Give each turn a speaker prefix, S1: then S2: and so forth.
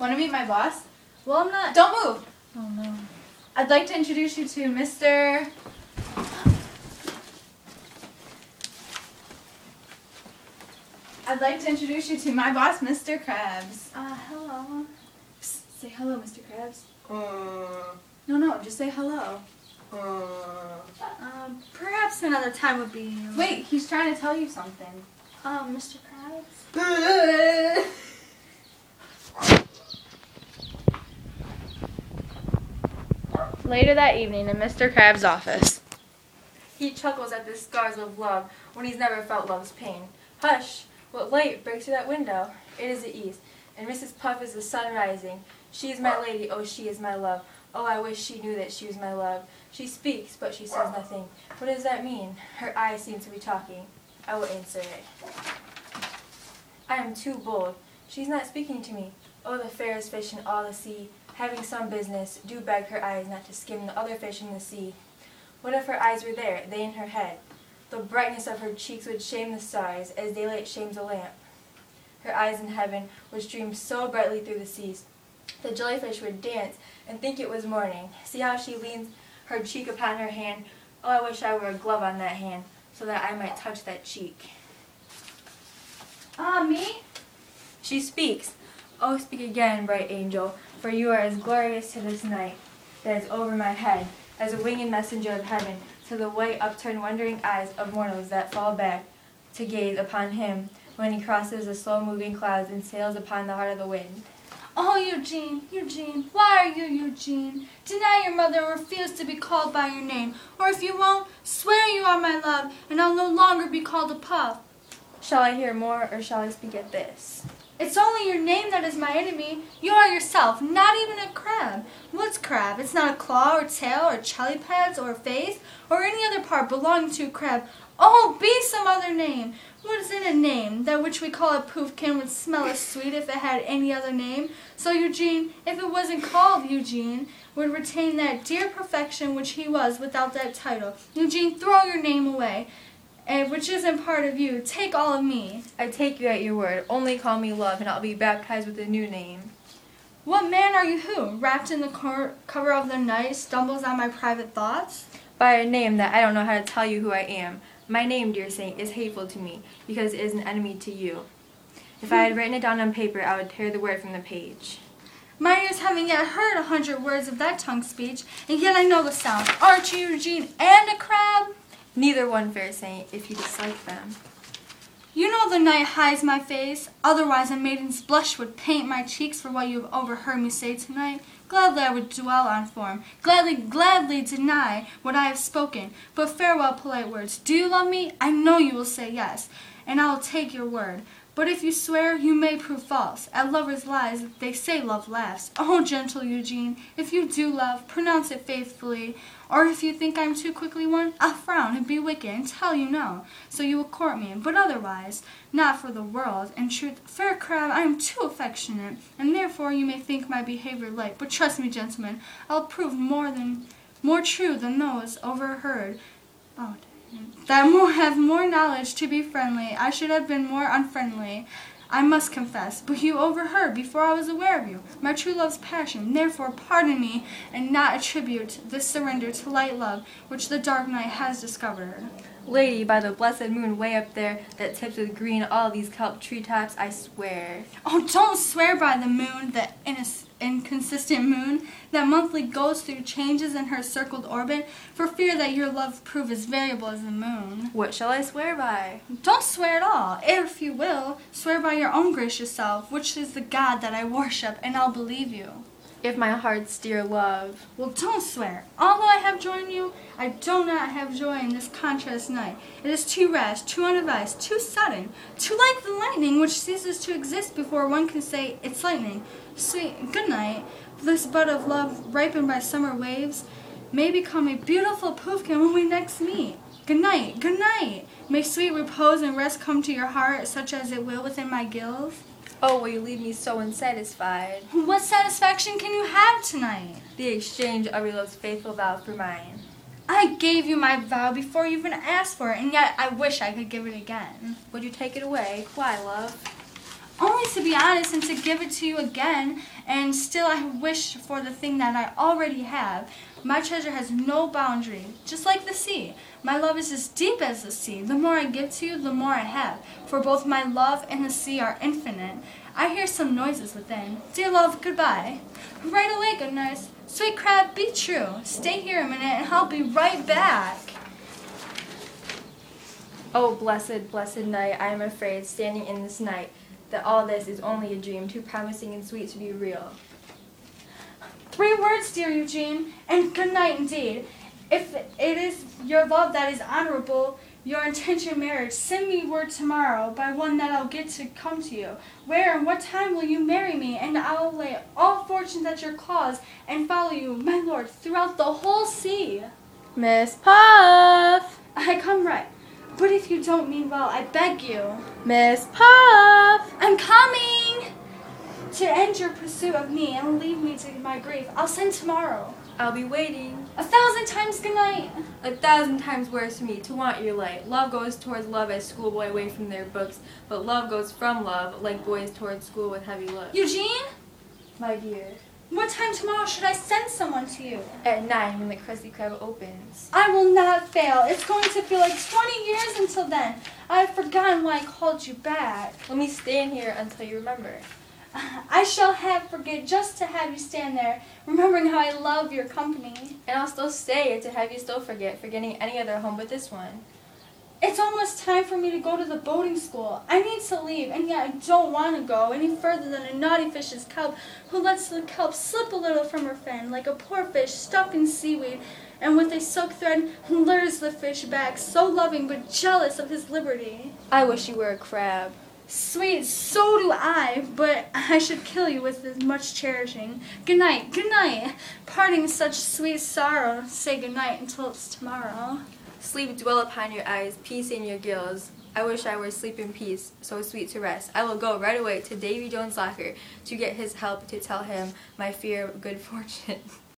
S1: Want to meet my boss?
S2: Well, I'm not...
S1: Don't move!
S2: Oh, no.
S1: I'd like to introduce you to Mr. I'd like to introduce you to my boss, Mr. Krabs.
S2: Hello.
S1: Psst, say hello, Mr. Krabs. No, just say hello.
S2: Perhaps another time would be...
S1: Wait, he's trying to tell you something.
S2: Mr. Krabs?
S1: Later that evening in Mr. Krabs' office.
S3: He chuckles at the scars of love when he's never felt love's pain. Hush! What light breaks through that window? It is the east, and Mrs. Puff is the sun rising. She is my lady, oh, she is my love. Oh, I wish she knew that she was my love. She speaks, but she says nothing. What does that mean? Her eyes seem to be talking. I will answer it. I am too bold. She's not speaking to me. Oh, the fairest fish in all the sea, having some business, do beg her eyes not to skim the other fish in the sea. What if her eyes were there, they in her head? The brightness of her cheeks would shame the stars, as daylight shames a lamp. Her eyes in heaven would stream so brightly through the seas. The jellyfish would dance and think it was morning. See how she leans her cheek upon her hand. Oh, I wish I were a glove on that hand, so that I might touch that cheek.
S1: Me?
S3: She speaks. Oh, speak again, bright angel, for you are as glorious to this night that is over my head, as a winged messenger of heaven, to the white upturned wondering eyes of mortals that fall back to gaze upon him when he crosses the slow-moving clouds and sails upon the heart of the wind.
S2: Oh, Eugene, why are you Eugene? Deny your mother or refuse to be called by your name. Or if you won't, swear you are my love, and I'll no longer be called a puff.
S3: Shall I hear more, or shall I speak at this?
S2: It's only your name that is my enemy. You are yourself, not even a crab. What's crab? It's not a claw or tail or jelly pads or face or any other part belonging to a crab. Oh, be some other name. What is in a name? That which we call a puffkin would smell as sweet if it had any other name. So Eugene, if it wasn't called Eugene, would retain that dear perfection which he was without that title. Eugene, throw your name away, which isn't part of you. Take all of me.
S3: I take you at your word. Only call me love, and I'll be baptized with a new name.
S2: What man are you who, wrapped in the cover of the night, stumbles on my private thoughts?
S3: By a name that I don't know how to tell you who I am. My name, dear saint, is hateful to me, because it is an enemy to you. If I had written it down on paper, I would tear the word from the page.
S2: My ears haven't yet heard 100 words of that tongue speech, and yet I know the sound. Aren't you Eugene and a crab?
S3: Neither one, fair saint, if you dislike them.
S2: You know the night hides my face, otherwise a maiden's blush would paint my cheeks for what you have overheard me say tonight. Gladly I would dwell on form, gladly deny what I have spoken, but farewell polite words. Do you love me? I know you will say yes, and I will take your word. But if you swear, you may prove false. At lovers' lies, they say love laughs. Oh, gentle Eugene, if you do love, pronounce it faithfully. Or if you think I'm too quickly won, I'll frown and be wicked and tell you no. So you will court me, but otherwise, not for the world. In truth, fair crab, I am too affectionate, and therefore you may think my behavior light. But trust me, gentlemen, I'll prove more true than those overheard. That have more knowledge to be friendly. I should have been more unfriendly, I must confess, but you overheard before I was aware of you my true love's passion. Therefore pardon me, and not attribute this surrender to light love which the dark night has discovered.
S3: Lady, by the blessed moon way up there that tips with green all these kelp treetops, I swear.
S2: Oh, don't swear by the moon, the inconsistent moon that monthly goes through changes in her circled orbit, for fear that your love prove as variable as the moon.
S3: What shall I swear by?
S2: Don't swear at all. If you will, swear by your own gracious self, which is the God that I worship, and I'll believe you.
S3: If my heart's dear love.
S2: Well, don't swear. Although I have joined you, I do not have joy in this contrast night. It is too rash, too unadvised, too sudden, too like the lightning which ceases to exist before one can say it's lightning. Sweet, good night. This bud of love, ripened by summer waves, may become a beautiful puffkin when we next meet. Good night, good night. May sweet repose and rest come to your heart, such as it will within my gills.
S3: Oh, will you leave me so unsatisfied?
S2: What satisfaction can you have tonight?
S3: The exchange of your love's faithful vow for mine.
S2: I gave you my vow before you even asked for it, and yet I wish I could give it again.
S3: Would you take it away? Why, love?
S2: only to be honest and to give it to you again, and still I wish for the thing that I already have. My treasure has no boundary, just like the sea. My love is as deep as the sea. The more I give to you, the more I have, for both my love and the sea are infinite. I hear some noises within. Dear love, goodbye. Right away, good night. Sweet crab, be true. Stay here a minute and I'll be right back.
S3: Oh, blessed, blessed night, I am afraid, standing in this night, that all this is only a dream, too promising and sweet to be real.
S2: 3 words, dear Eugene, and good night indeed. If it is your love that is honorable, your intention marriage, send me word tomorrow by one that I'll get to come to you. Where and what time will you marry me, and I'll lay all fortunes at your claws and follow you, my lord, throughout the whole sea.
S3: Miss Puff!
S2: I come right, but if you don't mean well, I beg you.
S3: Miss Puff!
S2: I'm coming! To end your pursuit of me and leave me to my grief, I'll send tomorrow.
S3: I'll be waiting.
S2: 1,000 times good night.
S3: 1,000 times worse for me to want your light. Love goes towards love as schoolboy away from their books, but love goes from love like boys towards school with heavy looks.
S2: Eugene?
S3: My dear.
S2: What time tomorrow should I send someone to you?
S3: At 9 when the Krusty Krab opens.
S2: I will not fail. It's going to feel like 20 years until then. I've forgotten why I called you back.
S3: Let me stand here until you remember.
S2: I shall forget just to have you stand there, remembering how I love your company.
S3: And I'll still stay to have you still forgetting any other home but this one.
S2: It's almost time for me to go to the boating school. I need to leave, and yet I don't want to go any further than a naughty fish's kelp who lets the kelp slip a little from her fin, like a poor fish stuck in seaweed, and with a silk thread lures the fish back, so loving but jealous of his liberty.
S3: I wish you were a crab.
S2: Sweet, so do I, but I should kill you with as much cherishing. Good night, good night. Parting such sweet sorrow, say good night until it's tomorrow.
S3: Sleep dwell upon your eyes, peace in your gills. I wish I were asleep in peace, so sweet to rest. I will go right away to Davy Jones' locker to get his help to tell him my fear of good fortune.